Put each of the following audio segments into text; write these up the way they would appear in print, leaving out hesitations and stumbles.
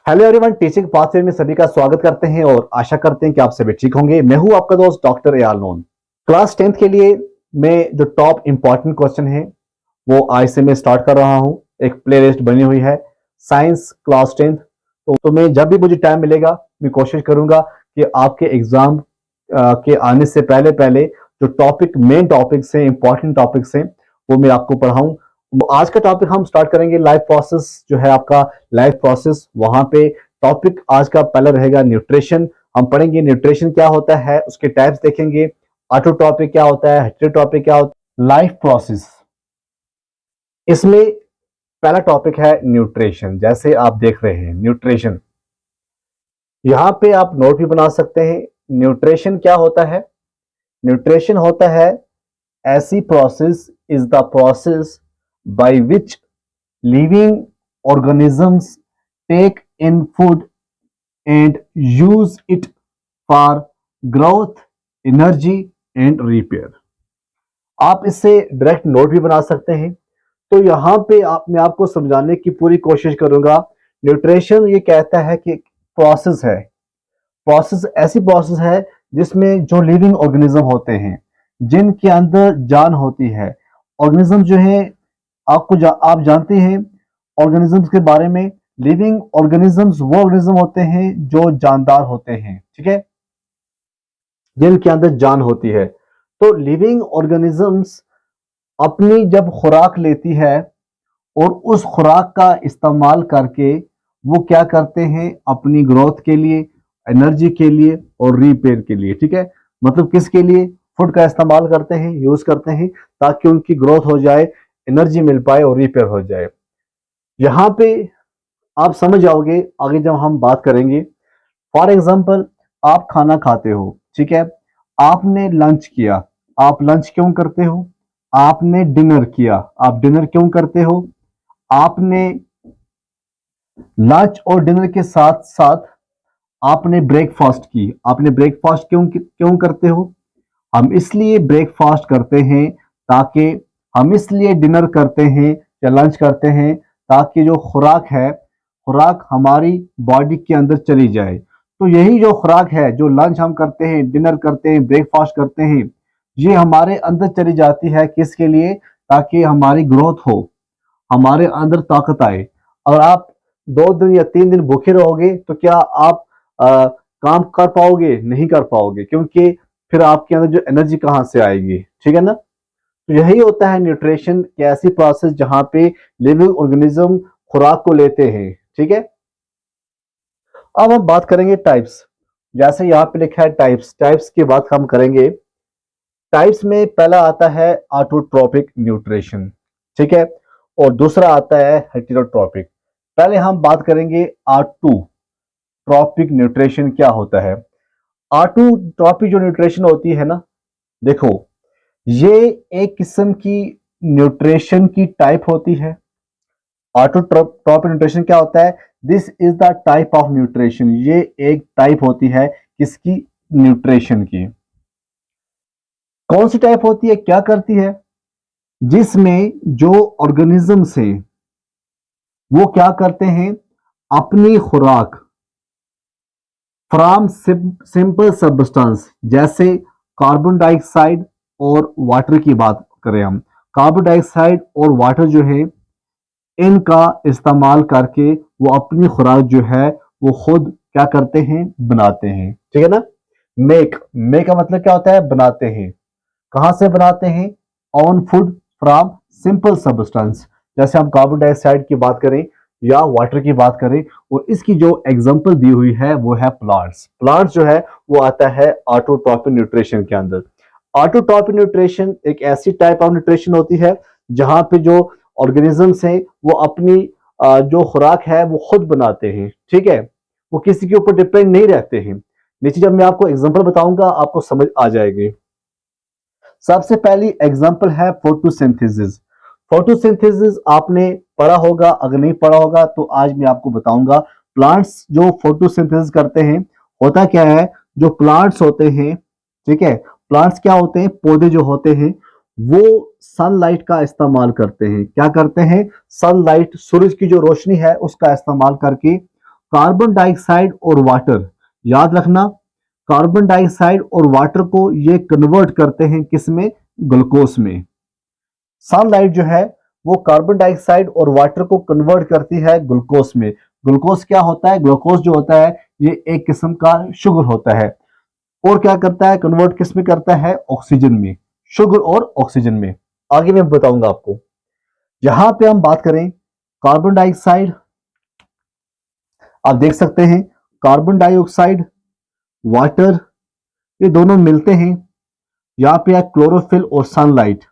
Hello everyone, teaching pathway में सभी का स्वागत करते हैं और आशा करते हैं कि आप सभी ठीक होंगे। मैं हूं आपका दोस्त doctor AR known. Class 10th के लिए मैं जो टॉप इंपॉर्टेंट क्वेश्चन है वो आज से मैं स्टार्ट कर रहा हूं। एक प्लेलिस्ट बनी हुई है साइंस क्लास 10th। तो मैं जब भी मुझे टाइम मिलेगा मैं कोशिश करूंगा कि आपके एग्जाम के आने से पहले पहले जो टॉपिक मेन टॉपिक्स हैं, इंपॉर्टेंट टॉपिक्स हैं, वो मैं आपको पढ़ाऊं। आज का टॉपिक हम स्टार्ट करेंगे लाइफ प्रोसेस, जो है आपका लाइफ प्रोसेस। वहां पे टॉपिक आज का पहला रहेगा न्यूट्रिशन। हम पढ़ेंगे न्यूट्रिशन क्या होता है, उसके टाइप्स देखेंगे, ऑटो टॉपिक क्या होता है, हेटेरो टॉपिक क्या होता है, लाइफ प्रोसेस। इसमें पहला टॉपिक है न्यूट्रिशन। जैसे आप देख रहे हैं न्यूट्रिशन, यहां पे आप नोट भी बना सकते हैं। न्यूट्रिशन क्या होता है? न्यूट्रिशन होता है ऐसी process, is the process by which living organisms take in food and use it for growth, energy and repair। आप इससे डायरेक्ट नोट भी बना सकते हैं। तो यहाँ पे मैं आपको समझाने की पूरी कोशिश करूंगा। न्यूट्रिशन ये कहता है कि प्रोसेस है, प्रोसेस ऐसी प्रोसेस है जिसमें जो लिविंग ऑर्गेनिज्म होते हैं, जिनके अंदर जान होती है। ऑर्गेनिज्म जो है, आप जानते हैं ऑर्गेनिजम्स के बारे में। लिविंग ऑर्गेनिजम्स वो ऑर्गेनिज्म होते हैं जो जानदार होते हैं, ठीक है, जिनके अंदर जान होती है। तो लिविंग ऑर्गेनिजम्स अपनी जब खुराक लेती है और उस खुराक का इस्तेमाल करके वो क्या करते हैं, अपनी ग्रोथ के लिए, एनर्जी के लिए और रिपेयर के लिए, ठीक है। मतलब किसके लिए? फूड का इस्तेमाल करते हैं, यूज करते हैं, ताकि उनकी ग्रोथ हो जाए, एनर्जी मिल पाए और रिपेयर हो जाए। यहाँ पे आप समझ जाओगे आगे जब हम बात करेंगे। फॉर एग्जाम्पल, आप खाना खाते हो, ठीक है, आपने लंच किया। आप लंच क्यों करते हो? आपने डिनर किया। आप डिनर क्यों करते हो? आपने लंच और डिनर के साथ साथ आपने ब्रेकफास्ट की। आपने ब्रेकफास्ट क्यों क्यों करते हो? हम इसलिए ब्रेकफास्ट करते हैं, ताकि हम इसलिए डिनर करते हैं या लंच करते हैं, ताकि जो खुराक है, खुराक हमारी बॉडी के अंदर चली जाए। तो यही जो खुराक है, जो लंच हम करते हैं, डिनर करते हैं, ब्रेकफास्ट करते हैं, ये हमारे अंदर चली जाती है। किसके लिए? ताकि हमारी ग्रोथ हो, हमारे अंदर ताकत आए। अगर आप 2 दिन या 3 दिन भूखे रहोगे तो क्या आप काम कर पाओगे? नहीं कर पाओगे, क्योंकि फिर आपके अंदर जो एनर्जी कहां से आएगी, ठीक है ना। तो यही होता है न्यूट्रिशन की ऐसी प्रोसेस जहां पे लिविंग ऑर्गेनिज्म खुराक को लेते हैं, ठीक है। अब हम बात करेंगे टाइप्स। जैसे यहाँ पे लिखा है टाइप्स, टाइप्स की बात हम करेंगे। टाइप्स में पहला आता है ऑटोट्रोपिक न्यूट्रिशन, ठीक है, और दूसरा आता है हेटेरोट्रोपिक। पहले हम बात करेंगे ऑटोट्रोपिक न्यूट्रिशन क्या होता है। ऑटोट्रोपिक जो न्यूट्रिशन होती है ना, देखो, ये एक किस्म की न्यूट्रिशन की टाइप होती है। ऑटोट्रोपिक न्यूट्रिशन क्या होता है? This is the type of nutrition. ये एक टाइप होती है किसकी? न्यूट्रिशन की। कौन सी टाइप होती है, क्या करती है? जिसमें जो ऑर्गेनिजम्स हैं वो क्या करते हैं, अपनी खुराक फ्रॉम सिंपल सब्सटेंस, जैसे कार्बन डाइऑक्साइड और वाटर की बात करें हम, कार्बन डाइऑक्साइड और वाटर जो है, इनका इस्तेमाल करके वो अपनी खुराक जो है वो खुद क्या करते हैं, बनाते हैं, ठीक है ना। मेक का मतलब क्या होता है? बनाते हैं। कहां से बनाते हैं? On food from simple substance. जैसे हम कार्बन डाइऑक्साइड की बात करें या वाटर की बात करें, और इसकी जो एग्जांपल दी हुई है वो है प्लांट्स। प्लांट्स जो है वो आता है ऑटोट्रोपिक न्यूट्रिशन के अंदर। ऑटोट्रोपिक न्यूट्रिशन एक ऐसी टाइप ऑफ न्यूट्रिशन होती है जहां पे जो ऑर्गेनिजम्स हैं वो अपनी जो खुराक है वो खुद बनाते हैं, ठीक है, वो किसी के ऊपर डिपेंड नहीं रहते हैं। नीचे जब मैं आपको एग्जांपल बताऊंगा आपको समझ आ जाएगी। सबसे पहली एग्जांपल है फोटोसिंथेसिस। फोटोसिंथेसिस आपने पढ़ा होगा, अगर नहीं पढ़ा होगा तो आज मैं आपको बताऊंगा। प्लांट्स जो फोटोसिंथेसिस करते हैं, होता क्या है, जो प्लांट्स होते हैं, ठीक है, प्लांट्स क्या होते हैं, पौधे जो होते हैं, वो सनलाइट का इस्तेमाल करते हैं। क्या करते हैं? सनलाइट, सूरज की जो रोशनी है उसका इस्तेमाल करके कार्बन डाइऑक्साइड और वाटर, याद रखना कार्बन डाइऑक्साइड और वाटर को ये कन्वर्ट करते हैं किसमें, ग्लूकोज में। सनलाइट जो है वो कार्बन डाइऑक्साइड और वाटर को कन्वर्ट करती है ग्लूकोज में। ग्लूकोज क्या होता है, ग्लूकोज जो होता है ये एक किस्म का शुगर होता है, और क्या करता है, कन्वर्ट किस में करता है, ऑक्सीजन में, शुगर और ऑक्सीजन में। आगे मैं बताऊंगा आपको। यहां पे हम बात करें कार्बन डाइऑक्साइड, आप देख सकते हैं कार्बन डाइऑक्साइड, वाटर, ये दोनों मिलते हैं, यहाँ पे है क्लोरोफिल और सनलाइट।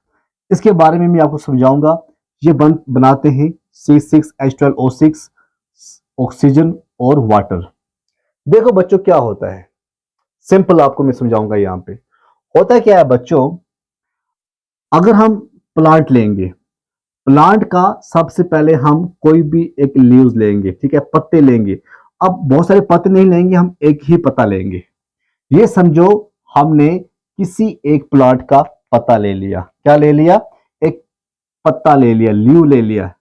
इसके बारे में मैं आपको समझाऊंगा। ये बनाते हैं C6H12O6, ऑक्सीजन और वाटर। देखो बच्चों क्या होता है, सिंपल आपको मैं समझाऊंगा। यहाँ पे होता क्या है बच्चों, अगर हम प्लांट लेंगे, प्लांट का सबसे पहले हम कोई भी एक लीव्स लेंगे, ठीक है, पत्ते लेंगे। अब बहुत सारे पत्ते नहीं लेंगे, हम एक ही पत्ता लेंगे। ये समझो हमने किसी एक प्लांट का पत्ता ले लिया, क्या ले लिया, एक पत्ता ले लिया, लीव ले लिया,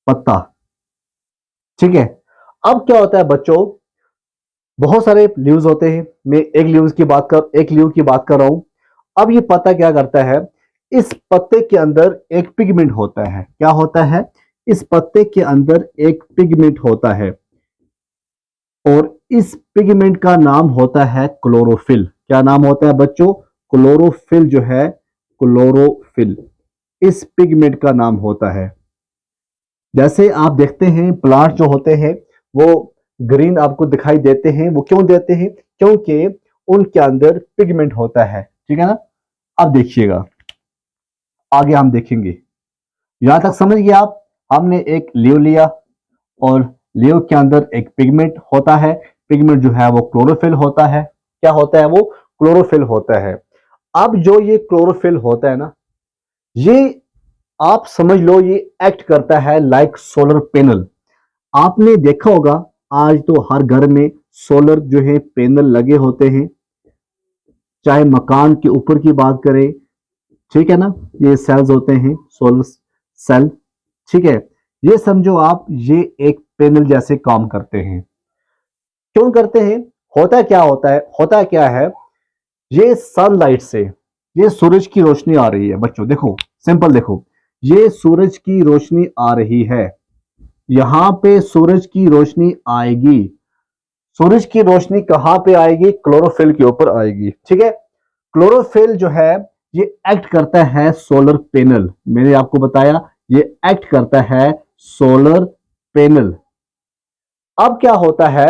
पत्ता, ठीक है। अब क्या होता है बच्चों, बहुत सारे लीव्स होते हैं, मैं एक लीव की बात कर रहा हूं। अब ये पत्ता क्या करता है, इस पत्ते के अंदर एक पिगमेंट होता है, क्या होता है, इस पत्ते के अंदर एक पिगमेंट होता है, और इस पिगमेंट का नाम होता है क्लोरोफिल। क्या नाम होता है बच्चों, क्लोरोफिल जो है, क्लोरोफिल इस पिगमेंट का नाम होता है। जैसे आप देखते हैं प्लांट जो होते हैं वो ग्रीन आपको दिखाई देते हैं, वो क्यों देते हैं, क्योंकि उनके अंदर पिगमेंट होता है, ठीक है ना। अब देखिएगा आगे हम देखेंगे, यहां तक समझ गए आप। हमने एक लीव लिया और लीव के अंदर एक पिगमेंट होता है, पिगमेंट जो है वो क्लोरोफिल होता है। क्या होता है, वो क्लोरोफिल होता है। अब जो ये क्लोरोफिल होता है ना, ये आप समझ लो ये एक्ट करता है लाइक सोलर पैनल। आपने देखा होगा आज तो हर घर में सोलर जो है पैनल लगे होते हैं, चाहे मकान के ऊपर की बात करें, ठीक है ना, ये सेल्स होते हैं सोलर सेल, ठीक है। ये समझो आप ये एक पैनल जैसे काम करते हैं। क्यों करते हैं, होता क्या है, ये सनलाइट से, ये सूरज की रोशनी आ रही है बच्चों, देखो सिंपल देखो, ये सूरज की रोशनी आ रही है, यहां पे सूरज की रोशनी आएगी। सूरज की रोशनी कहां पे आएगी, क्लोरोफिल के ऊपर आएगी, ठीक है। क्लोरोफिल जो है ये एक्ट करता है सोलर पैनल, मैंने आपको बताया ये एक्ट करता है सोलर पैनल। अब क्या होता है,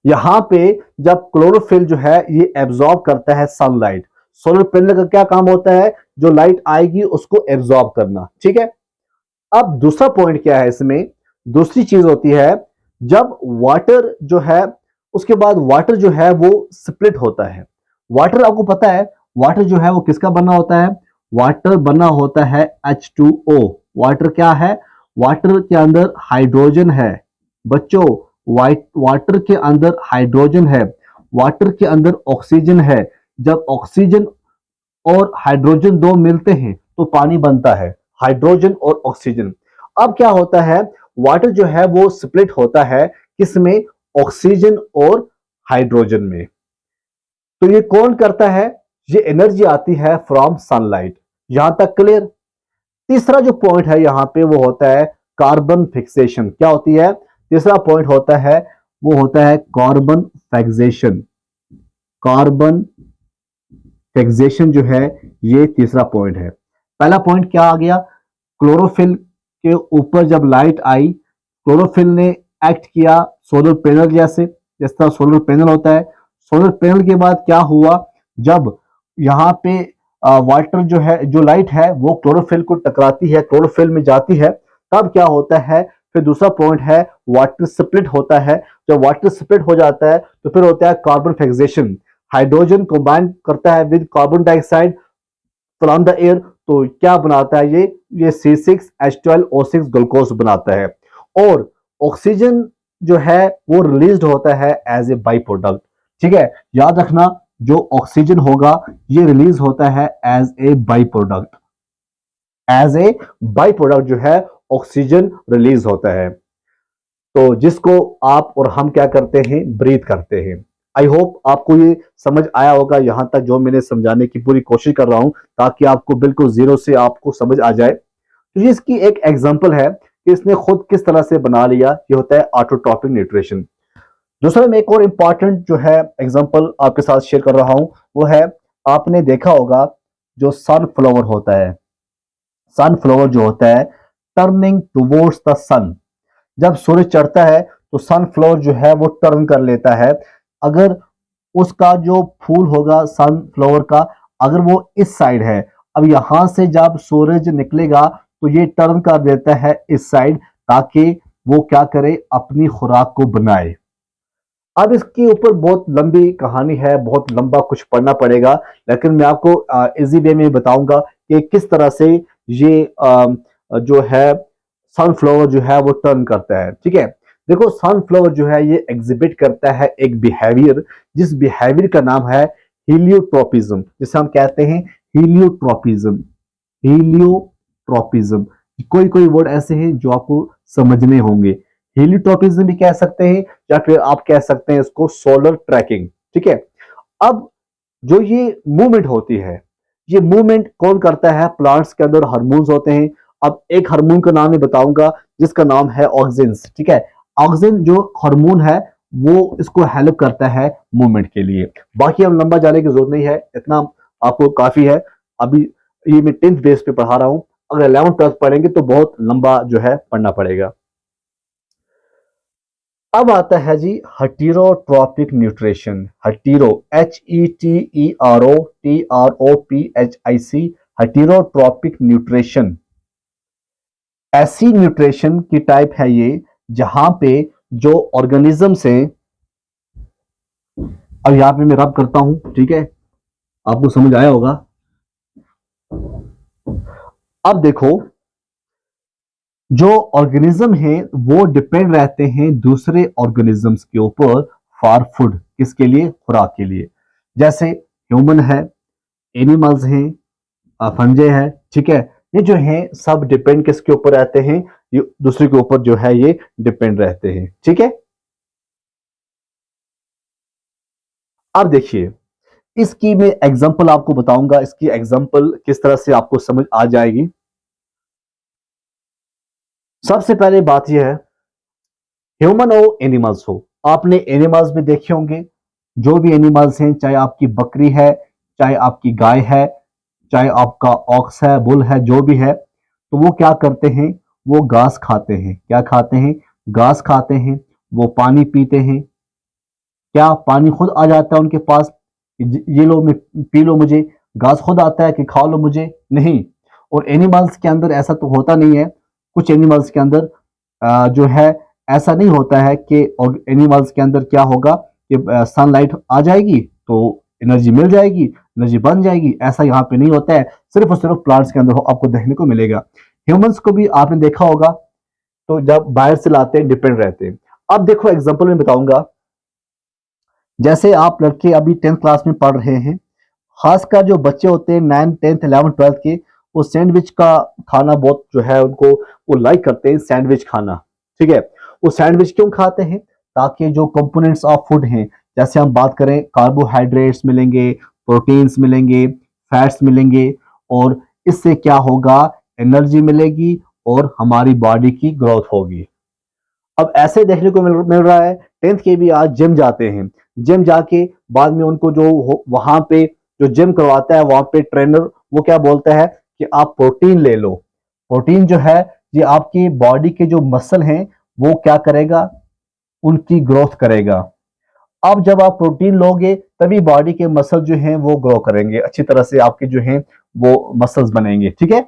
यहां पे जब क्लोरोफिल जो है ये एब्जॉर्ब करता है सनलाइट, सोलर पैनल का क्या काम होता है, जो लाइट आएगी उसको एब्जॉर्ब करना, ठीक है। अब दूसरा पॉइंट क्या है इसमें, दूसरी चीज होती है, जब वाटर जो है, उसके बाद वाटर जो है वो स्प्लिट होता है। वाटर आपको पता है, वाटर जो है वो किसका बना होता है, वाटर बना होता है H2O। वाटर क्या है, वाटर के अंदर हाइड्रोजन है बच्चों, वाटर के अंदर हाइड्रोजन है, वाटर के अंदर ऑक्सीजन है। जब ऑक्सीजन और हाइड्रोजन दो मिलते हैं तो पानी बनता है, हाइड्रोजन और ऑक्सीजन। अब क्या होता है, वाटर जो है वो स्प्लिट होता है किसमें, ऑक्सीजन और हाइड्रोजन में। तो ये कौन करता है, ये एनर्जी आती है फ्रॉम सनलाइट। यहां तक क्लियर। तीसरा जो पॉइंट है यहां पे वो होता है कार्बन फिक्सेशन। क्या होती है, तीसरा पॉइंट होता है वो होता है कार्बन फिक्सेशन। कार्बन फिक्सेशन जो है ये तीसरा पॉइंट है। पहला पॉइंट क्या आ गया, क्लोरोफिल के ऊपर जब लाइट आई, क्लोरोफिल ने एक्ट किया सोलर पैनल जैसे, जिस तरह सोलर पैनल होता है। सोलर पैनल के बाद क्या हुआ, जब यहाँ पे वाटर जो है, जो लाइट है वो क्लोरोफिल को टकराती है, क्लोरोफिल में जाती है, तब क्या होता है, फिर दूसरा पॉइंट है वाटर स्प्लिट होता है। जब वाटर स्प्लिट हो जाता है तो फिर होता है कार्बन फिक्सेशन। हाइड्रोजन कंबाइन करता है with carbon dioxide from the air, तो क्या बनाता है ये C6H12O6 ग्लूकोज बनाता है। और ऑक्सीजन जो है वो रिलीज होता है एज ए बाई प्रोडक्ट, ठीक है। याद रखना जो ऑक्सीजन होगा ये रिलीज होता है as a byproduct, as a byproduct जो है ऑक्सीजन रिलीज होता है। तो जिसको आप और हम क्या करते हैं, ब्रीथ करते हैं। आई होप आपको ये समझ आया होगा यहां तक, जो मैंने समझाने की पूरी कोशिश कर रहा हूं ताकि आपको बिल्कुल जीरो से आपको समझ आ जाए। तो ये इसकी एक एग्जांपल है कि इसने खुद किस तरह से बना लिया। ये होता है ऑटोट्रॉपिक न्यूट्रिशन। दूसरा मैं एक और इम्पॉर्टेंट जो है एग्जांपल आपके साथ शेयर कर रहा हूं, वो है, आपने देखा होगा जो सनफ्लावर होता है, सनफ्लावर जो होता है टर्निंग टुवर्ड्स द सन। जब सूरज चढ़ता है तो सनफ्लावर जो है वो टर्न कर लेता है। अगर उसका जो फूल होगा सनफ्लावर का, अगर वो इस साइड है, अब यहां से जब सूरज निकलेगा तो ये टर्न कर देता है इस साइड, ताकि वो क्या करे, अपनी खुराक को बनाए। अब इसके ऊपर बहुत लंबी कहानी है, बहुत लंबा कुछ पढ़ना पड़ेगा, लेकिन मैं आपको इजी वे में बताऊंगा कि किस तरह से ये जो है सनफ्लावर जो है वो टर्न करता है। ठीक है, देखो सनफ्लावर जो है ये एग्जिबिट करता है एक बिहेवियर, जिस बिहेवियर का नाम है हीलियोट्रोपिज्म, जिसे हम कहते हैं हीलियोट्रोपिज्म। हीलियोट्रोपिज्म, कोई कोई वर्ड ऐसे हैं जो आपको समझने होंगे। हीलियोट्रोपिज्म भी कह सकते हैं, या फिर आप कह सकते हैं इसको सोलर ट्रैकिंग। ठीक है, अब जो ये मूवमेंट होती है, ये मूवमेंट कौन करता है, प्लांट्स के अंदर हार्मोन्स होते हैं। अब एक हार्मोन का नाम मैं बताऊंगा जिसका नाम है ऑक्सिन्स। ठीक है, ऑक्सिन जो हार्मोन है वो इसको हेल्प करता है मूवमेंट के लिए। बाकी हम लंबा जाने की जरूरत नहीं है, इतना आपको काफी है। अभी ये मैं 10th बेस पे पढ़ा रहा हूं, अगर 11th 12th पढ़ेंगे तो बहुत लंबा जो है पढ़ना पड़ेगा। अब आता है जी heterotrophic nutrition. Hetero, HETEROTROPHIC, heterotrophic nutrition. ऐसी न्यूट्रिशन की टाइप है ये जहां पे जो ऑर्गेनिजम्स हैं, अब यहां पे मैं रब करता हूं, ठीक है, आपको समझ आया होगा। अब देखो, जो ऑर्गेनिज्म है वो डिपेंड रहते हैं दूसरे ऑर्गेनिजम्स के ऊपर फॉर फूड, किसके लिए, खुराक के लिए। जैसे ह्यूमन है, एनिमल्स हैं, फंजे है। ठीक है, ये जो है सब डिपेंड किसके ऊपर रहते हैं, ये दूसरे के ऊपर जो है ये डिपेंड रहते हैं। ठीक है, अब देखिए इसकी मैं एग्जांपल आपको बताऊंगा, इसकी एग्जांपल किस तरह से आपको समझ आ जाएगी। सबसे पहले बात यह है, ह्यूमन हो एनिमल्स हो, आपने एनिमल्स भी देखे होंगे। जो भी एनिमल्स हैं, चाहे आपकी बकरी है, चाहे आपकी गाय है, चाहे आपका ऑक्स है, बुल है, जो भी है, तो वो क्या करते हैं, वो घास खाते हैं। क्या खाते हैं, घास खाते हैं। वो पानी पीते हैं। क्या पानी खुद आ जाता है उनके पास, ये लो मैं पी लो, मुझे घास खुद आता है कि खा लो मुझे, नहीं। और एनिमल्स के अंदर ऐसा तो होता नहीं है। कुछ एनिमल्स के अंदर जो है ऐसा नहीं होता है कि एनिमल्स के अंदर क्या होगा कि सनलाइट आ जाएगी तो एनर्जी मिल जाएगी, एनर्जी बन जाएगी, ऐसा यहाँ पे नहीं होता है। सिर्फ और सिर्फ प्लांट्स के अंदर आपको देखने को मिलेगा। ह्यूमंस को भी आपने देखा होगा, तो जब बाहर से लाते हैं डिपेंड रहते हैं। अब देखो एग्जांपल में बताऊंगा, जैसे आप लड़के अभी 10th क्लास में पढ़ रहे हैं, खासकर जो बच्चे होते हैं 9th 10th 11th 12th के, वो सैंडविच का खाना बहुत जो है उनको वो लाइक करते हैं, सैंडविच खाना। ठीक है, वो सैंडविच क्यों खाते हैं, ताकि जो कंपोनेंट्स ऑफ फूड हैं, जैसे हम बात करें कार्बोहाइड्रेट्स मिलेंगे, प्रोटीन्स मिलेंगे, फैट्स मिलेंगे, और इससे क्या होगा, एनर्जी मिलेगी और हमारी बॉडी की ग्रोथ होगी। अब ऐसे देखने को मिल रहा है 10th के भी आज जिम जाते हैं। जिम जाके बाद में उनको जो वहां पे जो जिम करवाता है, वहां पे ट्रेनर वो क्या बोलता है कि आप प्रोटीन ले लो। प्रोटीन जो है ये आपकी बॉडी के जो मसल हैं वो क्या करेगा, उनकी ग्रोथ करेगा। अब जब आप प्रोटीन लोगे तभी बॉडी के मसल जो हैं वो ग्रो करेंगे, अच्छी तरह से आपके जो हैं वो मसल्स बनेंगे। ठीक है,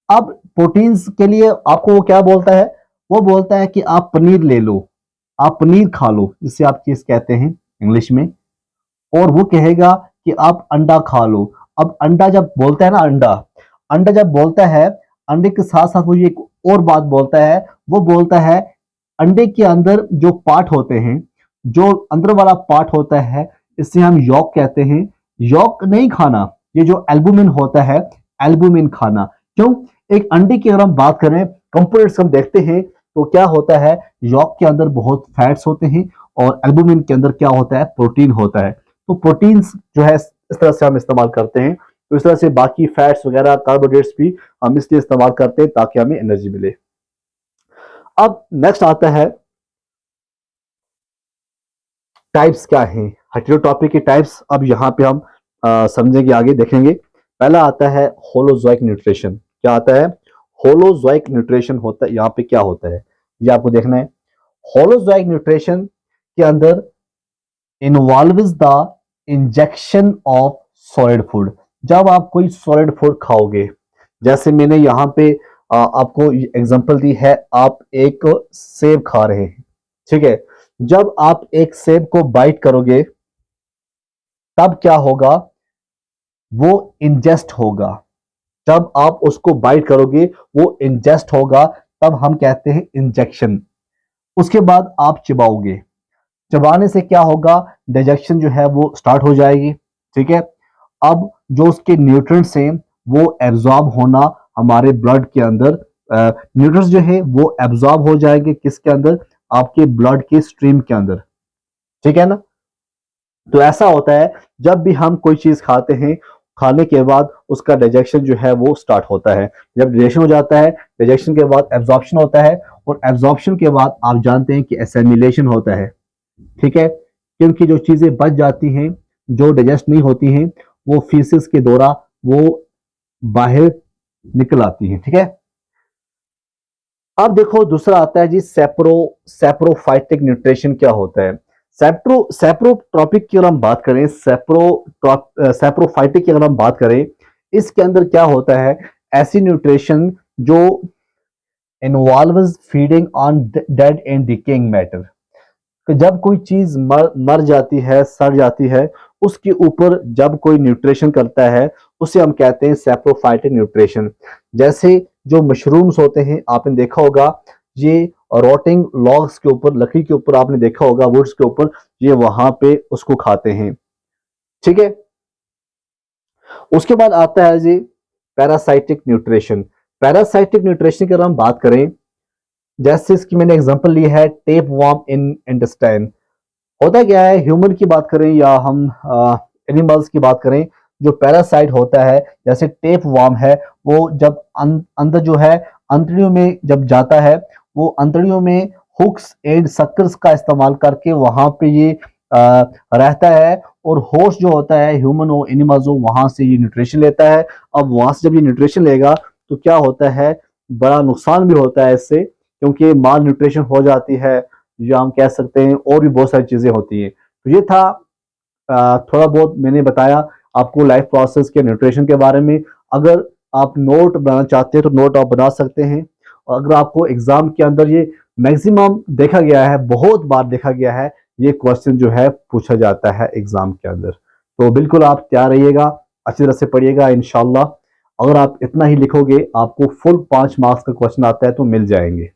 अब प्रोटीन्स के लिए आपको वो क्या बोलता है, वो बोलता है कि आप पनीर ले लो, आप पनीर खा लो, जिसे आप चीज कहते हैं इंग्लिश में। और वो कहेगा कि आप अंडा खा लो। अब अंडा जब बोलता है ना, अंडा अंडा जब बोलता है, अंडे के साथ साथ वो ये एक और बात बोलता है, वो बोलता है अंडे के अंदर जो पार्ट होते हैं, जो अंदर वाला पार्ट होता है, इसे हम यॉक कहते हैं। यॉक नहीं खाना, ये जो एल्बुमिन होता है, एल्बुमिन खाना। क्यों, एक अंडे की अगर हम बात करें, कंपोनेंट्स हम देखते हैं तो क्या होता है, यॉक के अंदर बहुत फैट्स होते हैं और एल्बुमिन के अंदर क्या होता है, प्रोटीन होता है। तो प्रोटीन्स जो है इस तरह से हम इस्तेमाल करते हैं। तो इस तरह से बाकी फैट्स वगैरह कार्बोहाइड्रेट्स भी हम इसलिए इस्तेमाल करते हैं ताकि हमें एनर्जी मिले। अब नेक्स्ट आता है टाइप्स क्या हैं, हेटेरोट्रॉपिक के टाइप्स। अब यहाँ पे हम समझेंगे, आगे देखेंगे। पहला आता है होलोजोइक न्यूट्रिशन। क्या आता है, होलोजोइक न्यूट्रिशन होता है। यहाँ पे क्या होता है ये आपको देखना है। होलोजोइक न्यूट्रिशन के अंदर involves the injection of solid food. जब आप कोई सॉलिड फूड खाओगे, जैसे मैंने यहाँ पे आपको एग्जांपल दी है, आप एक सेब खा रहे हैं, ठीक है। जब आप एक सेब को बाइट करोगे तब क्या होगा, वो इंजेस्ट होगा। जब आप उसको बाइट करोगे वो इंजेस्ट होगा, तब हम कहते हैं इंजेक्शन। उसके बाद आप चिबाओगे, चबाने से क्या होगा, डाइजेशन जो है वो स्टार्ट हो जाएगी, ठीक है। अब जो उसके न्यूट्रिएंट्स हैं वो एब्जॉर्ब होना हमारे ब्लड के अंदर, न्यूट्रिएंट्स जो है वो एब्जॉर्ब हो जाएंगे किसके अंदर, आपके ब्लड के स्ट्रीम के अंदर, ठीक है ना। तो ऐसा होता है जब भी हम कोई चीज खाते हैं, खाने के बाद उसका डाइजेशन जो है वो स्टार्ट होता है। जब डाइजेशन हो जाता है, डाइजेशन के बाद एब्जॉर्प्शन होता है, और एब्जॉर्प्शन के बाद आप जानते हैं कि एसिमिलेशन होता है, ठीक है। क्योंकि जो चीजें बच जाती हैं, जो डाइजेस्ट नहीं होती हैं, वो फीसिस के द्वारा वो बाहर निकल आती हैं, ठीक है। अब देखो दूसरा आता है जी सेप्रोफाइटिक न्यूट्रिशन। क्या होता है, सेप्रोट्रॉपिक की अगर हम बात करें, सेप्रोफाइटिक की अगर हम बात करें, इसके अंदर क्या होता है, ऐसी न्यूट्रिशन जो involves feeding on dead and decaying matter. कि जब कोई चीज मर जाती है, सड़ जाती है, उसके ऊपर जब कोई न्यूट्रिशन करता है, उसे हम कहते हैं सेप्रोफाइटिक न्यूट्रिशन। जैसे जो मशरूम्स होते हैं, आपने देखा होगा, ये रोटिंग लॉग्स के ऊपर, लकड़ी के ऊपर आपने देखा होगा, वुड्स के ऊपर, ये वहां पे उसको खाते हैं, ठीक है। उसके बाद आता है जी पैरासाइटिक न्यूट्रिशन। पैरासाइटिक न्यूट्रिशन की अगर हम बात करें, जैसे इसकी मैंने एग्जांपल ली है टेप वर्म इन इंटेस्टाइन। होता क्या है, ह्यूमन की बात करें या हम एनिमल्स की बात करें, जो पैरासाइट होता है, जैसे टेप वर्म है, वो जब अंदर जो है अंतड़ियों में जब जाता है, वो अंतड़ियों में हुक्स एंड सक्कर्स का इस्तेमाल करके वहां पे ये रहता है, और होस्ट जो होता है, ह्यूमन हो एनिमल्स हो, वहां से ये न्यूट्रिशन लेता है। अब वहां से जब ये न्यूट्रिशन लेगा तो क्या होता है, बड़ा नुकसान भी होता है इससे, क्योंकि माल न्यूट्रिशन हो जाती है, जो हम कह सकते हैं, और भी बहुत सारी चीजें होती हैं। तो ये था थोड़ा बहुत मैंने बताया आपको लाइफ प्रोसेस के न्यूट्रिशन के बारे में। अगर आप नोट बनाना चाहते हैं तो नोट आप बना सकते हैं। और अगर आपको एग्जाम के अंदर ये मैक्सिमम देखा गया है, बहुत बार देखा गया है, ये क्वेश्चन जो है पूछा जाता है एग्जाम के अंदर। तो बिल्कुल आप तैयार रहिएगा, अच्छी तरह से पढ़िएगा इंशाल्लाह। अगर आप इतना ही लिखोगे, आपको फुल 5 मार्क्स का क्वेश्चन आता है तो मिल जाएंगे।